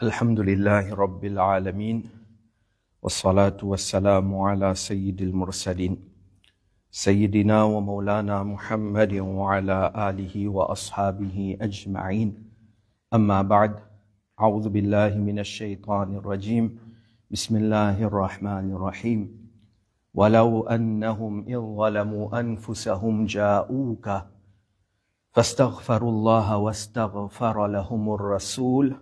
الحمد لله رب العالمين والصلاة والسلام على سيد المرسلين سيدنا ومولانا محمد وعلى آله وأصحابه أجمعين أما بعد أعوذ بالله من الشيطان الرجيم بسم الله الرحمن الرحيم ولو أنهم إذ ظلموا أنفسهم جاءوك فاستغفروا الله واستغفر لهم الرسول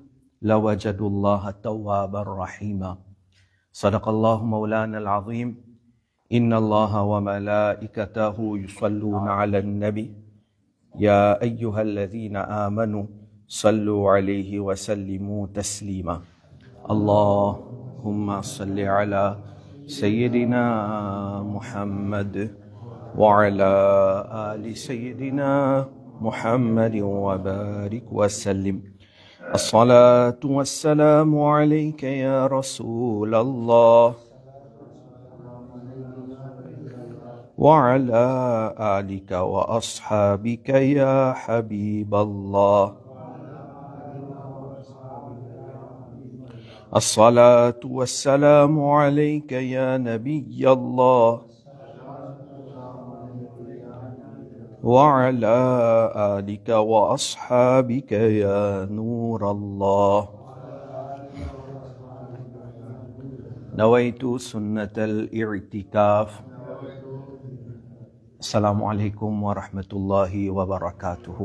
لوجدوا الله توابا رحيما صدق الله مولانا العظيم إن الله وملائكته يصلون على النبي يا أيها الذين آمنوا صلوا عليه وسلموا تسليما اللهم صل على سيدنا محمد وعلى آل سيدنا محمد وبارك وسلم الصلاة والسلام عليك يا رسول الله وعلى آلك وأصحابك يا حبيب الله الصلاة والسلام عليك يا نبي الله وعلى آلك وأصحابك يا نور الله نويت سنة الاعتكاف السلام عليكم ورحمة الله وبركاته.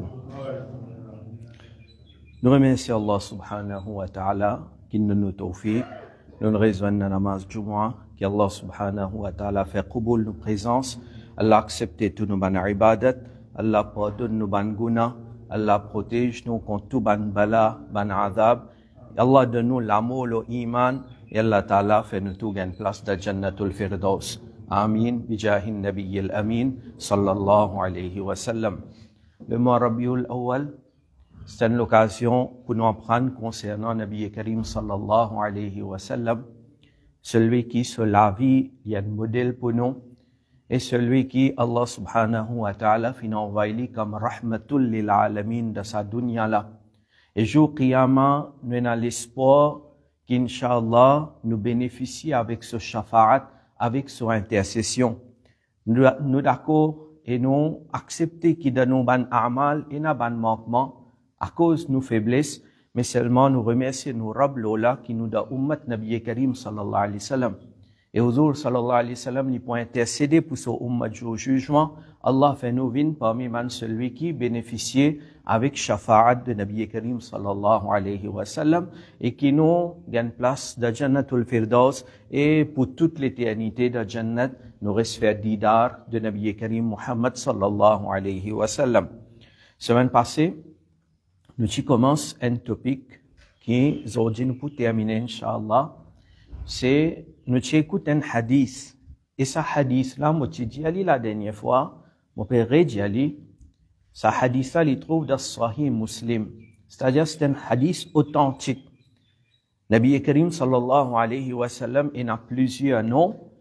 Nous remercions Allah subhanahu wa ta'ala qui nous donne tawfiq, nous raisonnons la namaz Jumu'ah, qui Allah subhanahu wa ta'ala fait qubul nos présences, Allah accepte tous nos ban ibadat, Allah pardonne nos ban guna, Allah protège nous contre tout ban bala, ban azab, Allah donne nous l'amour, l'iman, et Allah ta'ala fait nous tout gain place de Jannatul Firdaus. Amin, bijahin nabiyyil amin, sallallahu alayhi wa sallam. Le mois Rabiul Awwal, c'est une occasion pour nous apprendre concernant Nabi Karim sallallahu alayhi wa sallam, celui qui sur la vie, il y a un modèle pour nous, et celui qui, Allah subhanahu wa ta'ala, finit envoyé comme rahmatul lil alamin de sa dunya là. Et jour qiyamah, nous avons l'espoir qu'Inch'Allah, nous bénéficions avec ce shafa'at, avec son intercession. Nous d'accord et nous accepter qu'il donne nos ban amal et nos ban manquements à cause de nos faiblesses, mais seulement nous remercier nos Rabb Lola qui nous da ummat Nabi Karim sallallahu alayhi wa sallam. Et Huzur sallallahu alayhi wa sallam, il peut intercéder pour son ummat au jugement. Allah fait nous vin parmi man celui qui bénéficiait avec shafa'at de Nabi Karim sallallahu alayhi wa sallam et qui nous gagne place de Jannatul Firdaus et pour toute l'éternité de Jannat, nous reste faire didar de Nabi Karim Muhammad sallallahu alayhi wa sallam. Semaine passée, nous y commençons un topic qui, aujourd'hui, nous pouvons terminer, Inch'Allah, c'est, nous écoutons un hadith. Et ce hadith-là, moi, j'ai dit la dernière fois, mon père dit ali, ce hadith-là, il trouve dans Sahih Muslim. C'est-à-dire, c'est un hadith authentique. Nabi Karim sallallahu alayhi wa sallam, il a plusieurs noms.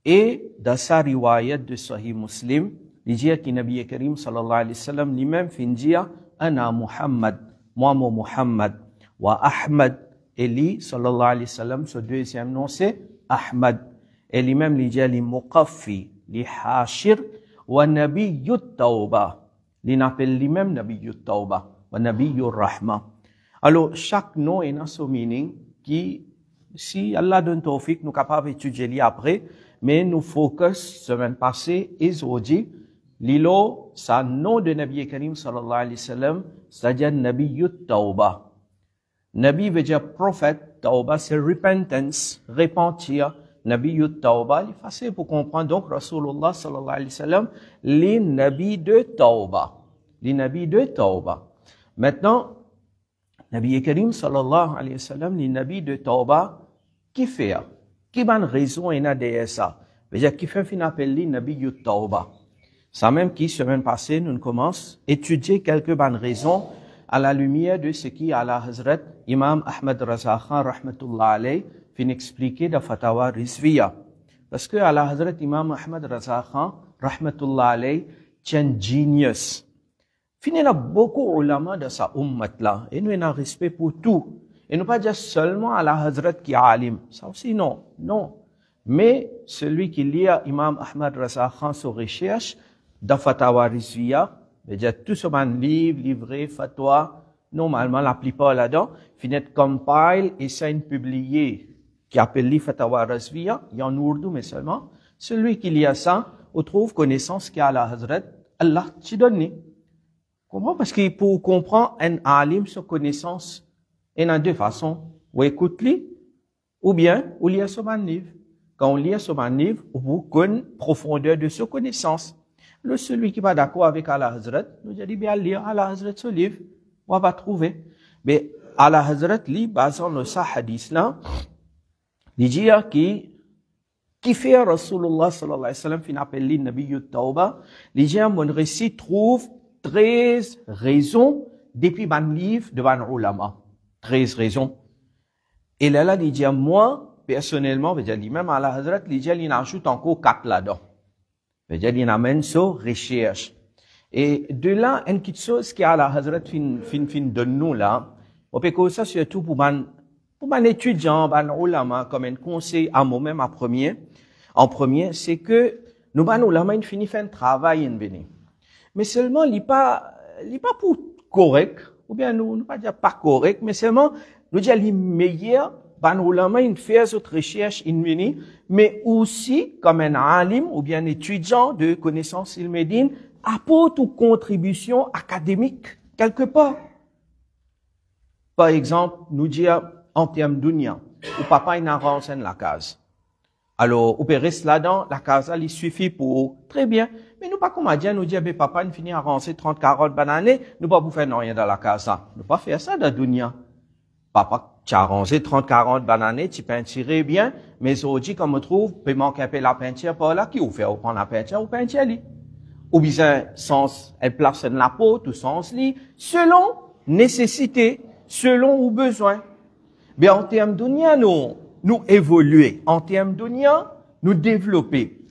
Et dans sa riwayat de Sahih Muslim, il dit que Nabi Karim sallallahu alayhi wa sallam, lui-même fin dire, Ana Muhammad, moi Muhammad, wa Ahmad, et lui, sallallahu alayhi wa sallam, ce deuxième nom, c'est Ahmad. Et lui-même, il dit, li muqaffi, li hashir, wa nabiyyut tawba. Il appelle lui-même nabiyyut tawba, wa nabiyyur rahma. Alors, chaque nom a son meaning qui, si Allah donne tawfiq, nous sommes capables d'étudier après, mais nous focus, semaine passée, et aujourd'hui, Lilo, c'est le nom de Nabi Karim sallallahu alayhi wa sallam, c'est-à-dire Nabiyyut Tawba. Nabi veut dire prophète, Tawba c'est repentance, repentir. Nabiyyut Tawba, il est facile pour comprendre. Donc, Rasulullah sallallahu alayhi wa sallam, les Nabi de Tawba. Les Nabi de Tawba. Maintenant, Nabi Karim sallallahu alayhi wa sallam, les Nabi de Tawba, qui fait? Qui bonne raison il y a derrière ça? Veut dire, qui fait fin appelle les Nabiyyut Tawba. Ça même qui, semaine passée, nous commençons à étudier quelques bonnes raisons à la lumière de ce qui, à la Hazrat Imam Ahmad Raza Khan, rahmatullah alayh, fin expliquer dans Fatawa Rizviya. Parce que à la Hazrat Imam Ahmad Raza Khan, rahmatullah alayh, c'est un genius. Il y a beaucoup d'ulama de sa ummat là, et nous avons respect pour tout. Et ne pas dire seulement à la Hazrat qui est alim. Ça aussi, non. Non. Mais celui qui lit Imam Ahmad Raza Khan sur recherche, dans Fatawa Rizviya, c'est-à-dire tout ce livre, livret, fatwa, normalement, la plupart là-dedans, finit compile et signe publié, qui appelle les Fatawa Rizviya, il y a en ourdou, mais seulement. Celui qui lit ça, on trouve connaissance qui a la Hazrat, Allah t'y donne. Comment? Parce que pour comprendre un alim sur connaissance, il y a deux façons. Ou écoute-le, ou bien, ou lire ce livre. Quand on lit ce livre, on connaît profondeur de sa connaissance. Celui qui n'est pas d'accord avec Allah Hazrat, nous dit bien lire Allah Hazrat ce livre, on va trouver. Mais Allah Hazrat lit, basant le hadith là, il dit qui fait Rasulullah sallallahu alayhi wa sallam, qui appelle le Nabi Tawba, il dit mon récit trouve 13 raisons depuis mon livre de mon ulama. 13 raisons. Et là, il dit moi, personnellement, même Allah Hazrat, il ajoute encore 4 là-dedans. Il amène ça recherche. Et de là, une petite chose qui a la Hazrat fin de nous là, on peut que ça surtout pour un étudiant, un ulama, comme un conseil à moi-même en premier, c'est que nous, ulama, il finit faire un travail, mais seulement, il n'est pas pour correct, ou bien nous pas dire pas correct, mais seulement, nous dire les meilleurs, ulama, il fait cette recherche, mais aussi, comme un alim, ou bien un étudiant de connaissances ilmédines, apporte une contribution académique, quelque part. Par exemple, nous dire, en termes d'unia, ou papa, il a renseigné la case. Alors, on peut rester là-dedans, la case, il suffit pour, très bien. Mais nous pas comme à dire, nous dire, ben, papa, il finit à renseigner 30, 40 bananes, nous pas vous faire rien dans la case, nous pas faire ça dans dunia. Papa, tu as rangé 30, 40 bananes, tu peinturais bien, mais aujourd'hui, comme on trouve, peut manquer un peu la peinture par là, qui vous fait, on prend la peinture, ou peinture, ou bien, sens, elle place dans la peau, tout sens, selon nécessité, selon ou besoin. Mais en termes d'unia, nous évoluer. En termes d'unia, nous développer.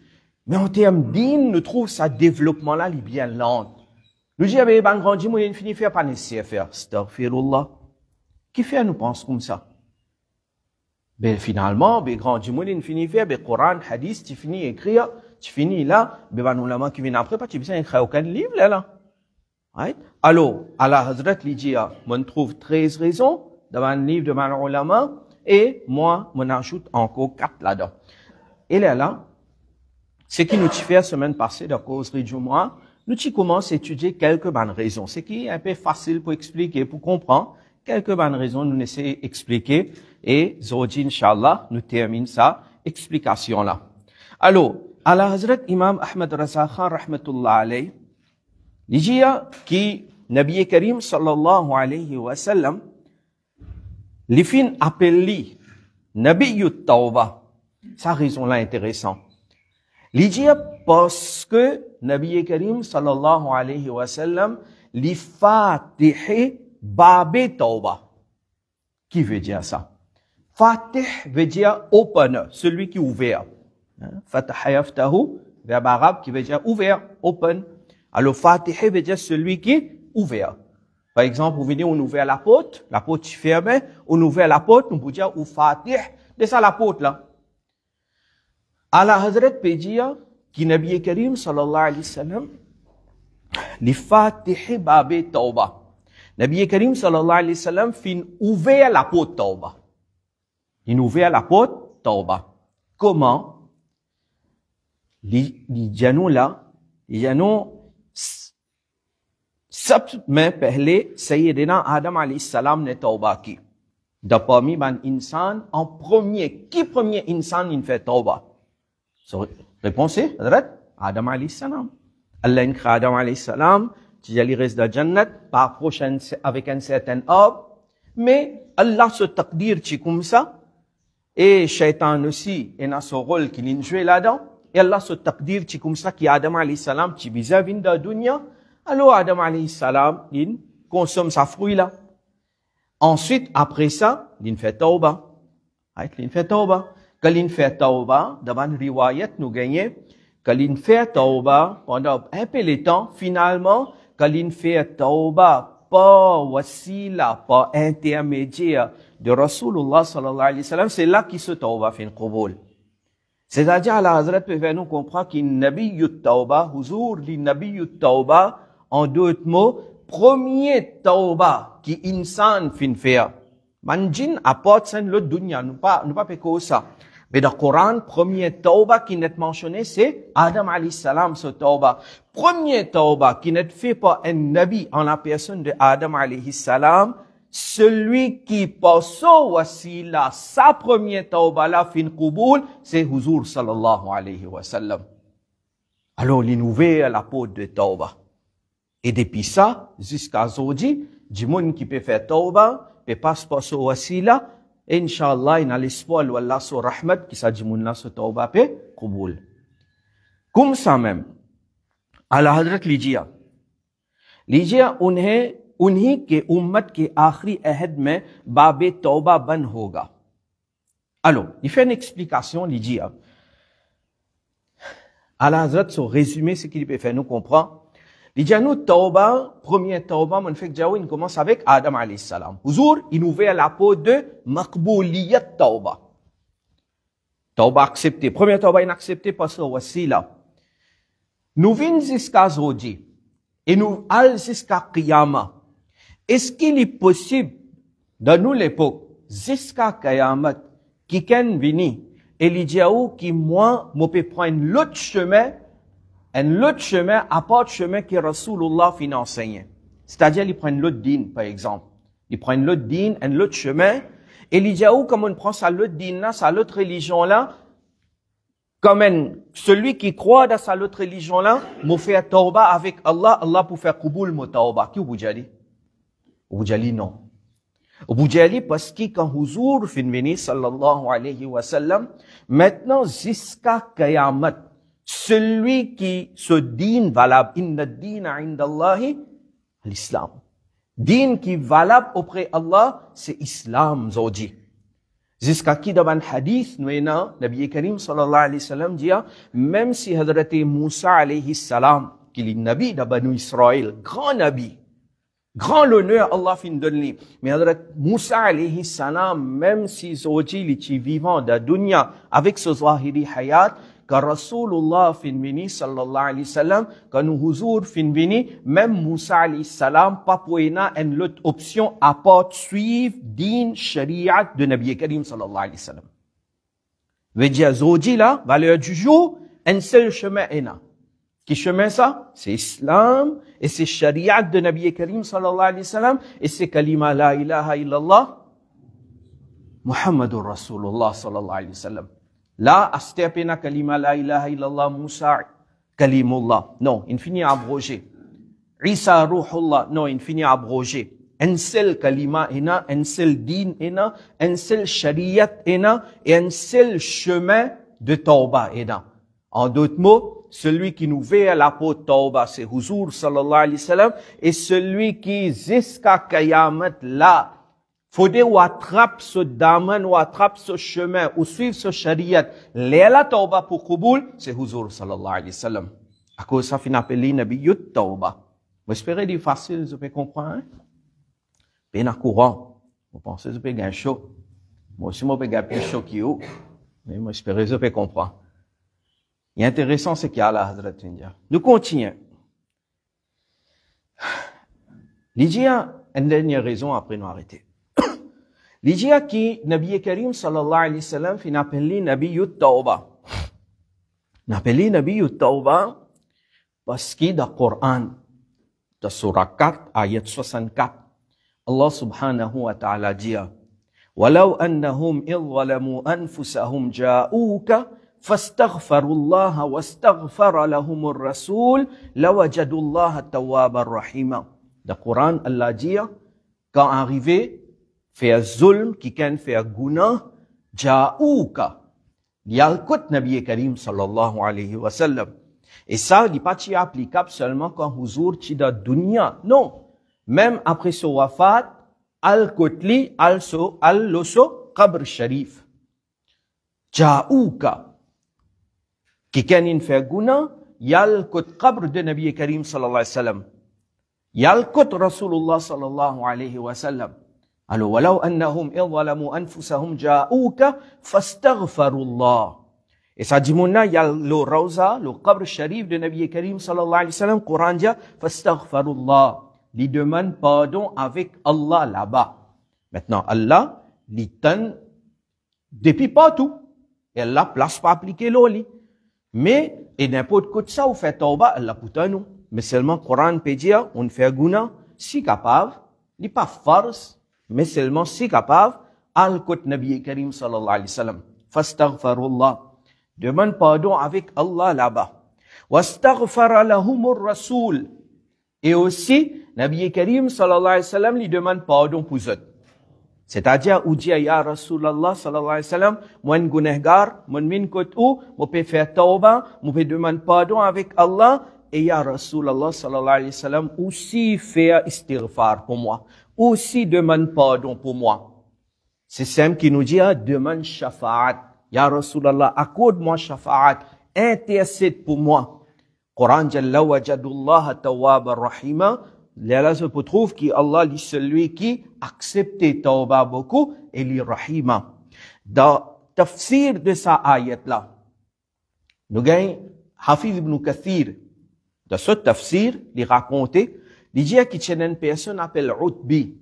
Mais en termes d'in, nous trouvons ça développement-là, il est bien lent. Nous disons, ben, grand Dieu, il finit faire pas nécessaire faire. Astaghfirullah. Qui fait, nous pense comme ça? Ben, finalement, ben, grand Dieu, il finit faire, ben, Coran, hadith, tu finis écrire, tu finis là, ben, nous, l'amant qui vient après, pas, tu besoin d'écrire aucun livre, là. Right? Alors, Allah Hazrat, il dit, on trouve 13 raisons dans un livre de mon ulama, et moi, m'en ajoute encore 4 là-dedans. Et là, ce qui nous fait semaine passée, de causerie du mois, nous commençons à étudier quelques bonnes raisons. Ce qui est un peu facile pour expliquer, pour comprendre. Quelques bonnes raisons, nous essayons d'expliquer. Et, Zodi, Inch'Allah, nous terminons ça, explication-là. Alors, à la Hazrat Imam Ahmad Raza Khan, rahmatullah alayhi, il dit que Nabi Karim, sallallahu alayhi wa sallam, les fins appellent Nabi Tawba. Sa raison-là intéressante. Il dit parce que Nabi Karim, sallallahu alayhi wa sallam, li Fatih Babe Tawba. Qui veut dire ça? Fatih veut dire opener, celui qui est ouvert. Fatah yaftahu, verbe arabe qui veut dire ouvert, open. Alors Fatih veut dire celui qui est ouvert. Par exemple, vous venez, on ouvre la porte est fermée, on ouvre la porte, on peut dire ou Fatih, c'est ça la porte là. Allah Hazrat peut dire que Nabi Karim sallallahu alayhi wa sallam, li Fatih Babe Tawba. Nabi Karim sallallahu alayhi wa sallam fin ouvert la porte Tawba. Il ouvert la porte Tawba. Comment? Les janous là, les janous, सबसे पहले सैयदना आदम अलैहिस्सलाम ने तौबा की parmi ban insan en premier qui premier insan il fait tauba so réponse est Adam alayhissalam Allah in créa Adam alayhissalam tu allais rester dans jannat par prochaine avec un certain arbre mais Allah se taqdir ci comme ça et shaitan aussi il a son rôle qu'il joue là-dedans et Allah se taqdir ci comme ça qui Adam alayhissalam ci vis-à-vis de la dunya. Alors Adam alayhi salam, il consomme sa fruit là. Ensuite, après ça, il fait tauba. Il fait tauba. Quand il fait tauba, devant une riwayat nous gagnons, quand il fait tauba pendant un peu de temps, finalement, quand il fait tauba pas wasila, pas intermédiaire de Rasulullah sallallahu alayhi wa sallam, c'est là qui se tawba fin qubul. C'est-à-dire, la Hazrat peut faire nous comprendre qu'il Nabiyyut Tawba, Huzur li Nabiyyut Tawba, en d'autres mots, premier Tawba qui insan fin faire. Manjin apporte ça le dunya, nous pas péco ça. Mais dans le Coran, premier Tawba qui n'est mentionné, c'est Adam alayhi salam, ce Tawba. Premier Tawba qui n'est fait par un Nabi en la personne de Adam alayhi salam, celui qui passe au wasila, sa première tawba la fin qubul, c'est Huzur sallallahu alayhi wa sallam. Alors, il nouvelle la peau de tawba. Et depuis ça, jusqu'à aujourd'hui, du monde qui peut faire tawba, peut passer au wasila, et Inch'Allah, il a l'espoir, Allah sur rahmat, qui sa du monde là, sur tawba, peut qubul. Comme ça même, à la hadrat Lidia, उन्हीं के उम्मत के आखिरी अहद में बाबे तौबा बंद होगा. Alors, il fait une explication, il dit, à la Hazrat, son résumé, ce qu'il peut faire nous comprendre. Il dit, nous, tauba, premier tauba, mon fait que il commence avec Adam alayhi salam. Huzur, il nous fait la peau de maqbouliyat tauba. Tauba accepté. Premier tauba inaccepté par ce wasila. Nous venons jusqu'à aujourd'hui. Et nous allons jusqu'à Qiyamah. Est-ce qu'il est possible, dans nous l'époque, jusqu'à Qiyamah, qui can venir, et il dit qui moi, je peux prendre l'autre chemin, à part le chemin que Rasulullah fin enseigne. C'est-à-dire, il prend l'autre dîne, par exemple. Il prend l'autre dîne, l'autre chemin, et il dit comme on prend ça l'autre dîne là, ça l'autre religion là, comme celui qui croit dans sa l'autre religion là, m'a fait tauba avec Allah, Allah pour faire qubul mo tauba. Qui vous dit? Vous dit non. Vous dit parce que quand Huzur fin venu sallallahu alayhi wa sallam, maintenant jusqu'à Qiyamah, celui qui se dîne valable, inna dîna indallahi l'islam. Dîne qui valable auprès Allah, c'est islam, zodi. Jusqu'à qui dans un hadith, nous avons, Nabi Karim sallallahu alayhi wa sallam dit, même si Hadrat Moussa alayhi salam, qu'il est Nabi de Banu Israël, grand Nabi, grand l'honneur Allah fin donne. Mais Hadrat Moussa alayhi salam, même si Zoji il est vivant de dunya, avec ce zahiri hayat, quand Rasulullah fin vini sallallahu alayhi wa sallam, quand nous Huzur fin vini, même Moussa alayhi salam, pas pour une autre option à part suivre din shariat de Nabi Karim sallallahu alayhi wa sallam. Veut dire, Zoji là, valeur du jour, un seul chemin est là. Qui chemin ça? C'est Islam, et c'est shariat de Nabi Karim sallallahu alayhi wa sallam, et c'est kalima la ilaha illallah, Muhammadur Rasulullah sallallahu alayhi wa sallam. Là, astepena kalima la ilaha illallah Moussa kalimullah. Non, il finit à abroger. Isa ruhullah. Non, il finit à abroger. Un seul kalima ena, un seul din ena, un seul shariat ena, et un seul chemin de tauba ena. En d'autres mots, celui qui nous veut à la peau de tauba, c'est Huzur sallallahu alayhi wa sallam, et celui qui jusqu'à Qayamat là, faudrait ou attrape ce daman, ou attrape ce chemin, ou suivre ce shariat. L'éla tauba pour Qubul, c'est Huzur sallallahu alayhi wa sallam. À cause ça, fin appelé Nabiyyut Tauba. Vous espérez dire facile, vous pouvez comprendre, hein? Bien à courant. Vous pensez, vous pouvez gagner chaud. Moi aussi, moi, je peux gagner plus chaud que vous. Mais moi, espérez, vous pouvez comprendre. Et intéressant, c'est qu'il y a la Hazrat India. Nous continuons. Il y a une dernière raison après nous arrêter. L'idée qui Nabi Karim sallallahu alayhi wa sallam fin appelé Nabiyyut Tauba. N'appelé Nabiyyut Tauba parce que dans le Coran, dans Surah 4, ayat 64, Allah subhanahu wa ta'ala dit وَلَوْ أَنَّهُمْ إِذْ ظَلَمُوا أَنفُسَهُمْ جَاءُوكَ فَاسْتَغْفَرُوا اللَّهَ وَاسْتَغْفَرَ لَهُمُ الرَّسُولُ لَوَجَدُوا اللَّهَ تَوَّابًا رَحِيمًا. Dans le Coran, Allah dit quand arrivé faire zulm, qui can faire guna, ja'ouka. Yalkut Nabi Karim sallallahu alayhi wa sallam. Et ça, il n'est pas applicable seulement quand Huzur tida dunya. Non. Même après son wafat, al-kutli, al-loso, qabr sharif. Ja'ouka. Qui can faire guna, yalkut qabr de Nabi Karim sallallahu alayhi wa sallam. Yalkut Rasulullah sallallahu alayhi wa sallam. Alors, walau annahum idhalamu anfusahum ja'uka fastaghfarullah. Et ça dit, il y a le Rawza, le Qabr Sharif de Nabi Karim sallallahu alayhi wa sallam, Coran dit, fastaghfarullah. Il demande pardon avec Allah là-bas. Maintenant, Allah, il donne depuis partout. Et Allah place pas appliquer l'oli. Mais, et n'importe quoi de ça, vous faites tauba, Allah pour nous. Mais seulement, Coran peut dire, on fait guna, si capable, il n'est pas force, mais seulement si capable, al-Qut Nabi Karim sallallahu alayhi wa sallam. Fastaghfarullah. Demande pardon avec Allah là-bas. Wastaghfara lahumur rasoul. Et aussi, Nabi Karim sallallahu alayhi wa sallam lui demande pardon pour eux. C'est-à-dire, ou dit, ya Rasulallah sallallahu alayhi wa sallam, moi, gunehgar, moi, min kotou, moi, peux faire tauba, moi, peux demander pardon avec Allah, et ya Rasulallah sallallahu alayhi wa sallam, aussi faire istighfar pour moi, aussi demande pardon pour moi. C'est Sam qui nous dit, demande shafa'at. Ya Rasulallah, accorde-moi shafa'at, intercède pour moi. Coran Jalla wa Jadullah tawwab ar-rahima. Là, se trouve qu'Allah est celui qui accepte tawba beaucoup et li rahima. Dans tafsir de sa ayat là, nous gagnons Hafiz ibn Kathir. Dans ce tafsir, il raconte, il dit qu'il y a une personne appelée Utbi.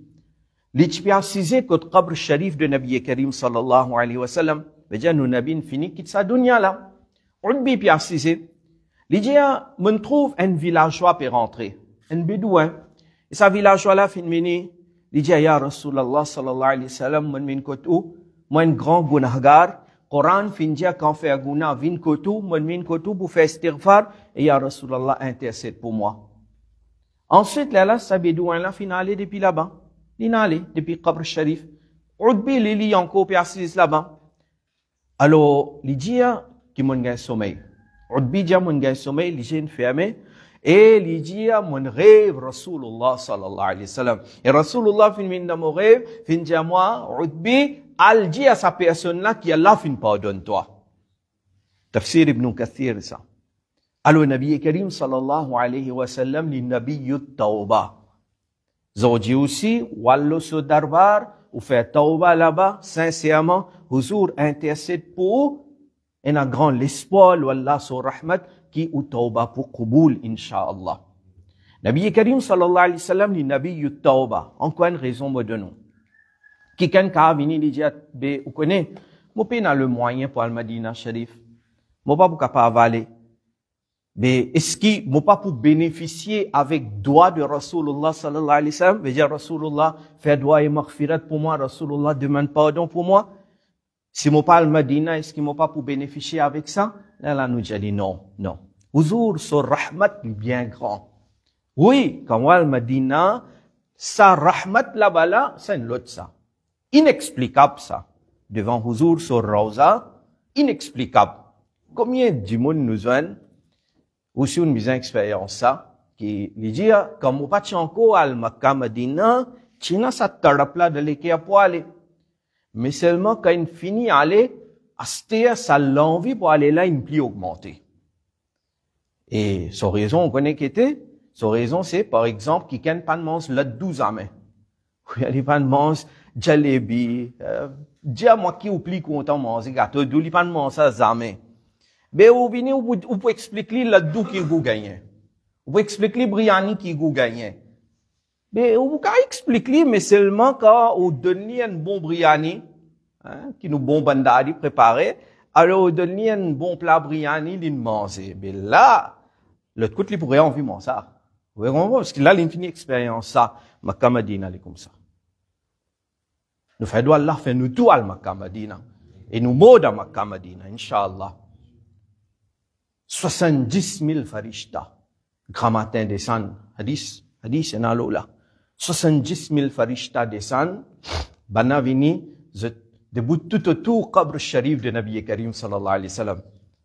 Il dit que le qabr sharif de Nabi Karim sallallahu alayhi wa sallam, déjà nous nabin fini quitte sa dunya là. Utbi précisé, il dit on trouve un villageois pour rentrer, un bédouin. Et sa villageois là fin mini, il dit ya Rasulallah sallallahu alayhi wa sallam, mon min kotou, moi un grand gunahgar, Coran fin dit quand fait guna vin kotou, mon min kotou pour faire istighfar, et ya Rasulallah intercède pour moi. Ensuite là sa bédouin là fin aller depuis là-bas, il allé depuis qabr sharif. Utbi il lit encore précise là-bas. Alors il dit qu'il mon gain sommeil. Utbi dit mon gain sommeil, il j'ai fermé. Et il dit, mon rêve, Rasulullah sallallahu alayhi wa sallam. Et Rasulullah fin min mon rêve, fin dit à moi, Utbi, al dit à sa personne là qui Allah fin pardonne toi. Tafsir ibn Kathir ça. Alors Nabi Karim sallallahu alayhi wa sallam, li Nabi tawba. Zodi aussi, wallo so darbar, ou fait tawba là-bas, sincèrement, Huzur intercède pour et un grand l'espoir, wallah sur rahmat, qui ou tawba pour Qaboul, insha'Allah. Nabi Karim sallallahu alayhi wa sallam, li Nabi yu tawba. Encore une raison me donne. Quelqu'un qui a venu dit, vous connaissez, moi pas le moyen pour Al-Madina Sharif. Moi pas pour capable aller. Mais est-ce que moi pas pour bénéficier avec droit de Rasulullah sallallahu alayhi wa sallam, veut dire Rasulullah fait droit et maghfirat pour moi, Rasulullah demande pardon pour moi. Si moi pas Al-Madina, est-ce que moi pas pour bénéficier avec ça? Là, nous dit non, non. Huzur sur rahmat bien grand. Oui, quand on Al-Madina, sa rahmat là-bas là, c'est une autre ça. Inexplicable ça. Devant Huzur sur Rawza, inexplicable. Combien du monde nous ont aussi une mise en expérience ça, qui lui dit, comme on pas encore Al-Makkah Madina, China ça tarap là de l'équerre pour aller. Mais seulement quand il finit à aller, ça l'envie pour aller là, une plie augmentée. Et sa raison, on connaît qui était. Sa raison, c'est, par exemple, qui ne pas mange le 12 amé. Il y a des pas de mange jalebi, dia moi qui oublie content manger gâteau, d'où il pas de mange ça zamé. Mais vous venez, vous pouvez expliquer le d'où qui vous gagne. Vous pouvez expliquer briani qui vous gagne. Mais vous pouvez expliquer, mais seulement quand vous donnez un bon briani, qui nous bon bandari préparé, alors vous donnez un bon plat briani, il mange. Mais là, l'autre côté, il pourrait envie manger ça. Vous voyez, parce que là, l'infinie expérience, ça, Makkah Madina, est comme ça. Nous faisons Allah fait nous tout à Makkah Madina. Et nous mots à Makkah Madina, Inch'Allah. 70 000 farishta. Grand matin descendent. Hadith, c'est dans l'eau là. 70 000 farishta descendent. Bana vini, debout tout autour, qabr sharif de Nabi Karim sallallahu alayhi wa sallam.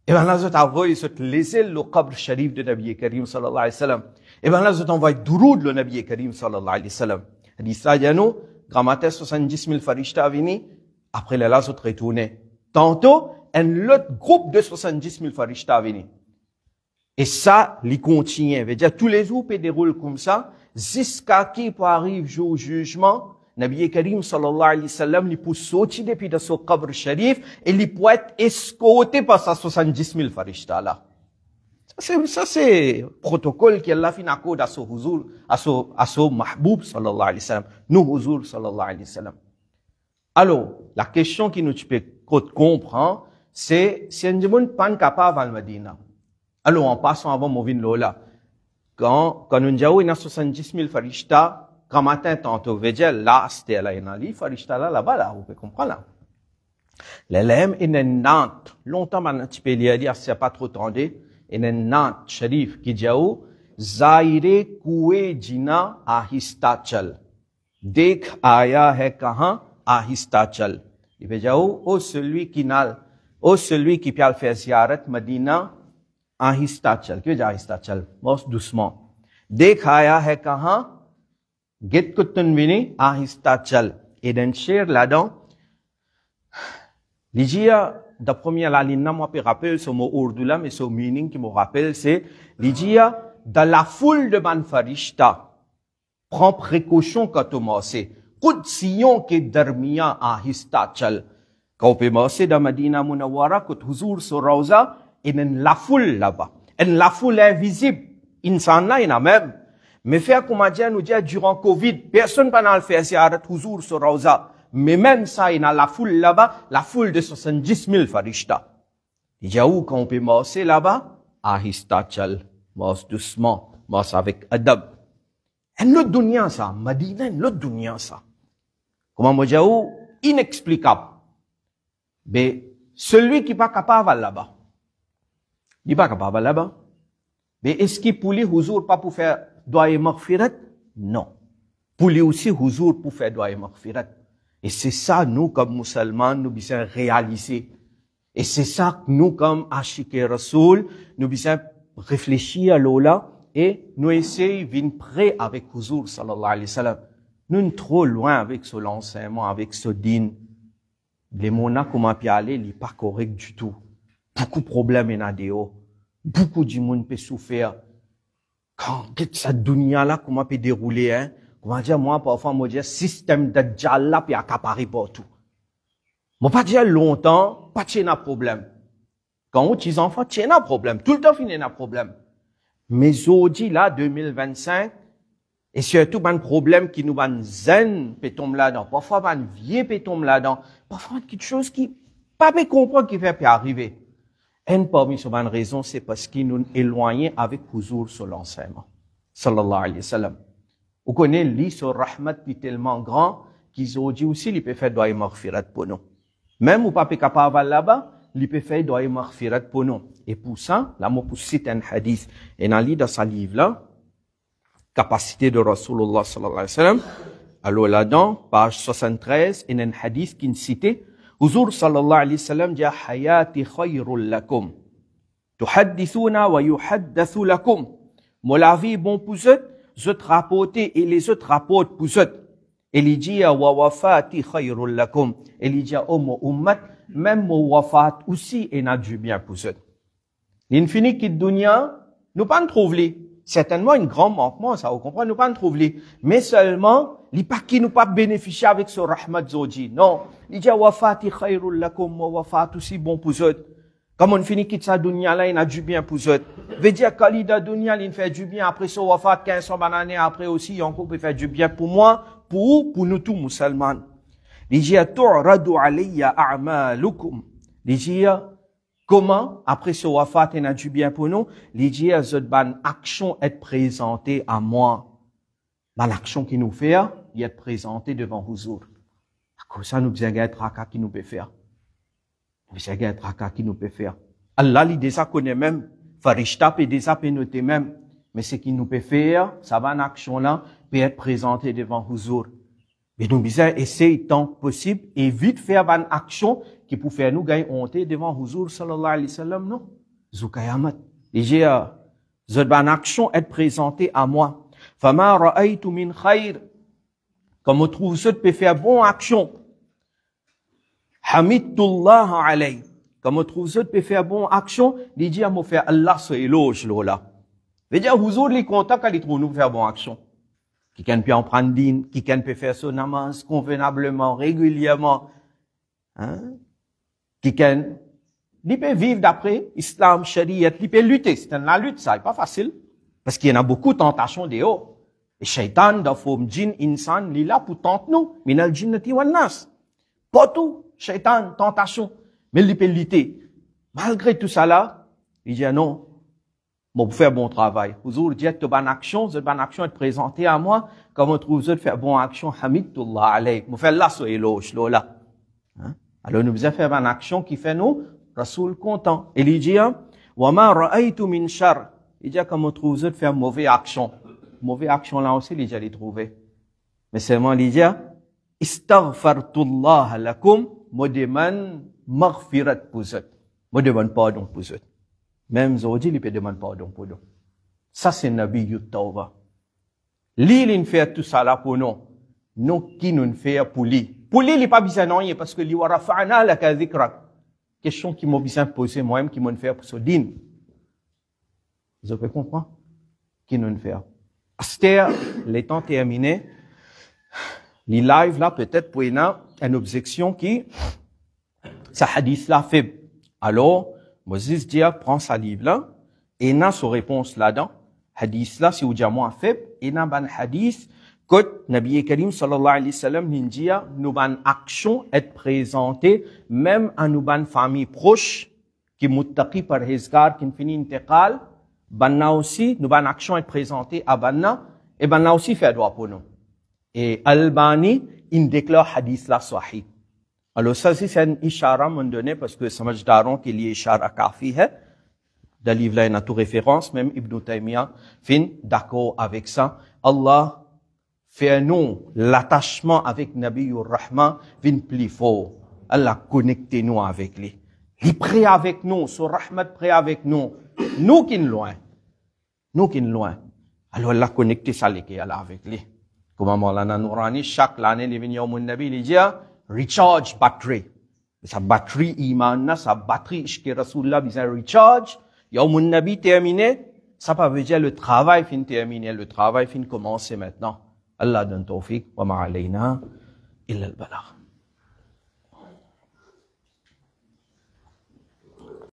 Et ben là, je t'envoie, je te laisse le qabr sharif de Nabi Karim sallallahu alayhi wa sallam. Et ben là, je t'envoie douroud le Nabi Karim sallallahu alayhi wa sallam. Hadith ça, Yano, grand matin, 70 000 farishta vini. Après là, je te retourne. Tantôt, un autre groupe de 70 000 farishta vini. Et ça, les continue. Veut dire, tous les jours, ils déroulent comme ça. jusqu'à qui pour arriver jour jugement, Nabi Karim sallallahu alayhi wa sallam, il peut sortir depuis de son qabr sharif et il peut être escorté par sa 70 000 farishta là. Ça c'est protocole qu'Allah fin accorde à son huzur, à son mahboub sallallahu alayhi wa sallam, nous huzur sallallahu alayhi wa sallam. Alors, la question qui nous peut comprendre, c'est si un monde pas capable à Medina. Alors, en passant avant Movin Lola, quand nous avons 70 000 farishta, quand matin, tantôt, veut là, c'était là, il y a un farishta là-bas, là, vous pouvez comprendre, là. L'élève, il y a une Nantes. Longtemps, maintenant, tu peux lire, c'est pas trop tendu. Il y a une Nantes, Sharif, qui dit, Zaire koué jina ahistachal. Dekh aya hai kahan ahistachal. Il veut dire, celui qui peut faire ziyarat Medina, ahistachal. Que veut dire ahistachal? Most doucement. Dekh aya hai kahan Get kutun vini ahistachal. Et d'un cher là-dedans, l'idea de première la ligne, moi, je rappelle ce mot urdu là, mais ce meaning qui me rappelle, c'est l'idea de la foule de ban farishta. Prends précaution quand tu masses. Kutsiyon ke darmiya ahistachal. Quand on peut masser dans Medina Munawwara, quand huzur sur Rawza, il y a la foule là-bas. Et la foule invisible. Insan là, il y en a même. Mais faire comme on nous dit durant Covid, personne n'a le fait ziyarat huzur sur Rawza. Mais même ça, il y a la foule là-bas, la foule de 70 000 farishta. Il y a où quand on peut masser là-bas? Ahistachal. Masse doucement. Masse avec adab. Un autre dunya ça. Medina, un autre dunya ça. Comment moi dire? Inexplicable. Mais celui qui n'est pas capable là-bas. Il n'est pas capable là-bas. Mais est-ce qu'il pour lui, huzur, pas pour faire doa et maghfirat? Non. Pour lui aussi, huzur, pour faire doa et maghfirat. Et c'est ça, nous, comme musulmans, nous devons réaliser. Et c'est ça que nous, comme Ashik et Rasoul, nous devons réfléchir à l'Ola et nous essayer de venir prêt avec huzur, sallallahu alayhi wa sallam. Nous sommes trop loin avec ce l'enseignement, avec ce din. Les mona, comment puis aller, il n'est pas correct du tout. Beaucoup de problèmes en adéo. Beaucoup de monde peut souffrir. Quand cette dunya-là, comment peut dérouler, hein? Comment dire, moi, parfois, moi, dire, système de djalla, puis accaparer partout. Moi, pas dire longtemps, pas de un problème. Quand on dit enfants, tu as un problème. Tout le temps, il y a un problème. Mais aujourd'hui, là, 2025, et surtout, un problème qui nous van zen, peut tomber là-dedans. Parfois, un vieux peut tomber là-dedans. Parfois, quelque chose qui, pas peut comprendre qui fait arriver. Et parmi ces bonnes raisons, c'est parce qu'ils nous éloignent avec huzur sur l'enseignement. Sallallahu alayhi wa sallam. Vous connaissez, lui, ce rahmat qui est tellement grand, qu'ils ont dit aussi, il peut faire doa et maghfirat pour nous. Même ou pas capable là-bas, il peut faire doa et maghfirat pour nous. Et pour ça, là, moi, pour citer un hadith, et dans ce livre-là, capacité de Rasulullah sallallahu alayhi wa sallam, alors là-dedans, page 73, il y a un hadith qui est cité, Huzur sallallahu alayhi wa sallam dit hayati khayrul lakum. Tuhaddithuna wa yuhaddathu lakum. La vie est bon pour eux, je te rapporte et les autres rapportent pour eux. Et il dit wa wafati khayrul lakum. Et il dit mon ummat, même mon wafat aussi est n'a du bien pour eux. L'infini qui dunya, nous pas trouver. Certainement un grand manquement, ça vous comprenez, nous pas trouver. Mais seulement, les pas qui nous pas bénéficier avec ce rahmat zoji. Non. Il dit, wafati khayrul lakum, wafat aussi bon pour eux. Comme on finit quitte sa dunya là, il a du bien pour eux. Veut dire, kalida dunya, il fait du bien. Après ce wafat, 1500 années après aussi, il encore peut faire du bien pour moi, pour nous tous musulmans. Il dit, tu'radu alayya a'malukum. Il dit, comment, après ce wafat, il a du bien pour nous? Il dit, cette action est présentée à moi. L'action qui nous fait, il est présentée devant huzur. Comme ça, nous besoin d'un tracas qui nous peut faire. Nous besoin d'un tracas qui nous peut faire. Allah, il déjà connaît même. Farishta peut déjà noter même. Mais ce qu'il nous peut faire, ça va, une action-là, peut être présentée devant huzur. Mais nous besoin essayer tant que possible et vite faire une action qui peut faire nous gagner honte devant huzur sallallahu alayhi wa sallam, non? Zukayamat. Et j'ai, cette action est présentée à moi. Fama ra'aytu min khayr. Comme on trouve ça, peut faire bonne action. Hamidullah alayhi. Comme on trouve ça, peut faire bonne action. Il dit à moi faire Allah se éloge, là. Veut dire, vous autres, les contacts, ils trouvent nous faire bonne action. Quelqu'un peut en prendre dîne, quelqu'un peut faire son namaz convenablement, régulièrement. Hein? Quelqu'un, il peut vivre d'après islam, shariat, il peut lutter. C'est la lutte, ça, c'est pas facile. Parce qu'il y en a beaucoup de tentations dehors. Et shaitan, dans forme djinn, insan, il est là pour tenter nous. Minal jinnati wan nas. Pas tout. Shaitan, tentation. Mais il peut lutter. Malgré tout ça là, il dit non. Bon, pour faire bon travail. Vous dites que bonne action, cette bonne action est présentée à moi. Comment trouvez-vous de faire bonne action? Hamidullah alayk. Vous faites là, ce éloge, là. Hein? Alors, nous faisons faire bonne action qui fait nous, Rasoul content. Et il dit, wa ma ra'aytu min shar. Il dit, comment trouvez-vous de faire mauvaise action? Mauvaise action là aussi, il dit, les trouver. Mais seulement, il dit, istaghfartullah lakum, moi demande maghfirat pour vous. Moi demande pardon pour vous. Même aujourd'hui, il peut demander pardon pour nous. Ça, c'est Nabi Yuttawba. Lui, il fait tout ça là pour nous. Nous, qui nous fait pour lui. Pour lui, il n'est pas besoin de rien, parce que lui, warafa'na laka dhikrak. Question qui m'a besoin de poser moi-même, qui m'a fait pour ce din. Vous avez compris? Qui nous fait? Aster, les temps terminés. Les lives là, peut-être pour une objection qui, ce hadith là fait. Alors, Moses dit, prends sa livre là, et n'a sa réponse là-dedans. Hadith là, si vous dites moi fait, et n'a ban hadith, que Nabi Karim sallallahu alayhi wa sallam, dit, nous ban action être présentée, même à nous ban famille proche, qui muttaqi par hizgar, qui finit intégrale, banna aussi, nous ban action être présentée à banna, et banna aussi fait droit pour nous. Et Albani, il déclare hadith là sahih. Alors ça, c'est un ishara m'en donné parce que ça marche d'arron qu'il y ait ishara kafi है. Dans le livre là, il y a toute référence, même Ibn Taymiyyah fin d'accord avec ça. Allah fait nous l'attachement avec Nabiyur Rahman fin plus fort. Allah connecte nous avec lui. Il est prêt avec nous, son rahmat prêt avec nous. Nous qui sommes loin. Nous qui sommes loin. Alors Allah connecte ça avec lui. Comme Maulana Nourani, chaque année, il vient au Nabi, il dit, recharge battery. Sa batterie iman, sa batterie ishki Rasulullah, il recharge. Yawmun Nabi terminé. Ça pas veut dire le travail fin terminé, le travail fin commencé maintenant. Allah donne tawfiq, wa ma alayna illa al-balagh.